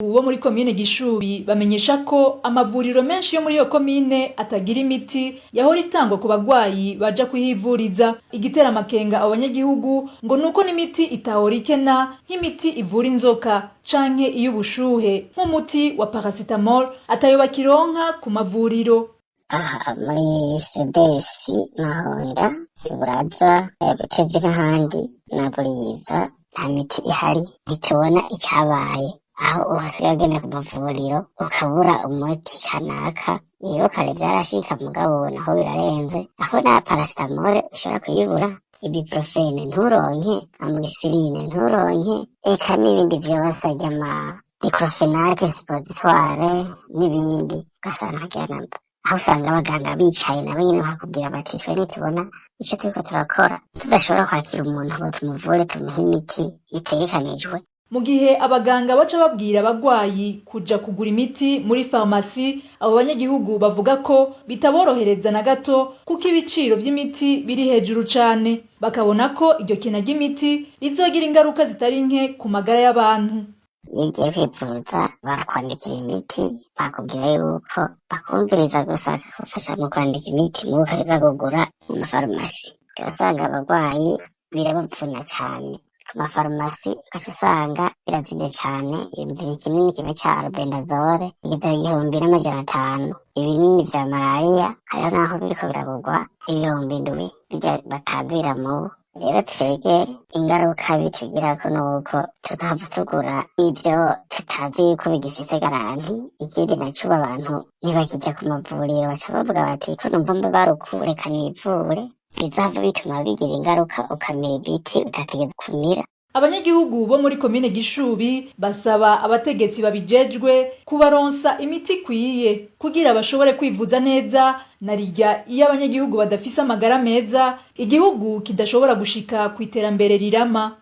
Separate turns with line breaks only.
Bo muri komine Gishubi bamenyesha ko amavuriro menshi yo muri iyo komine atagira imiti yahora itangwa ku bagwayi baja kuhivuriza. Igitera amakenga abanyagihugu ngo nuko n'imiti itahora ikena nk'imiti ivura inzoka canke iy'ubushuhe nk'umuti wa paracetamol atayo bakironka ku mavuriro.
Aha muri CDS Mahonda, Buraza, Butezi n'ahandi na Buriza nta miti ihari, ntitubona icabaye. Aho uhasigaye ugenda ku mavuriro ukabura umuti kanaka, iyo kare vyarashika mugabo naho birarenze, aho na paracetamol ushobora kuyibura, ibuprofene nturonke, amoxicilline nturonke, eka n'ibindi vyose ry'ama diclofenac suppositoire n'ibindi ugasanga ntagiranamba. Aho usanga abaganga bicaye nabo nyene bakubwira bati twe nitubona ico turiko turakora tudashobora kwakira umuntu ngo tumuvure tumuhe imiti itegekanijwe.
Mu gihe abaganga baca babwira abagwayi kuja kugura imiti muri farumasi, abo banyagihugu bavuga ko bitaborohereza na gato kuko ibiciro vy'imiti biri hejuru cane, bakabona ko iryo kena ry'imiti rizogira ingaruka zitari nke ku magara y'abantu.
Iyo ugiye kwivuza barakwandikira imiti, bakubwira yuko bakumviriza gusa bakagufasha mu kwandika imiti mubo ukaza kugura mu mafarumasi. Ugasanga abagwayi birabapfuna cane ku mafarumasi, ugaca usanga birazimvye cane, ibinini kinini kimwe ca albendazole kigeza 1,500. Ibinini vya malariya hariho naho biriko biragurwa 7,000 birya batazira mubo. Rero twege ingaruka bitugirako nuko tutahava tugura ivyo tutazi yuko bigifise garanti. Ikindi naco abantu ntibakija ku mavuriro baca bavuga bati ko numva mbe barukureka nivure, bizava bituma bigira ingaruka ukamira ibiti udategeza kumira.
Abanyagihugu bo muri komine Gishubi basaba abategetsi babijejwe kubaronsa imiti ikwiye kugira bashobore kwivuza neza, narirya iyo abanyagihugu badafise amagara meza igihugu kidashobora gushika kw'iterambere rirama.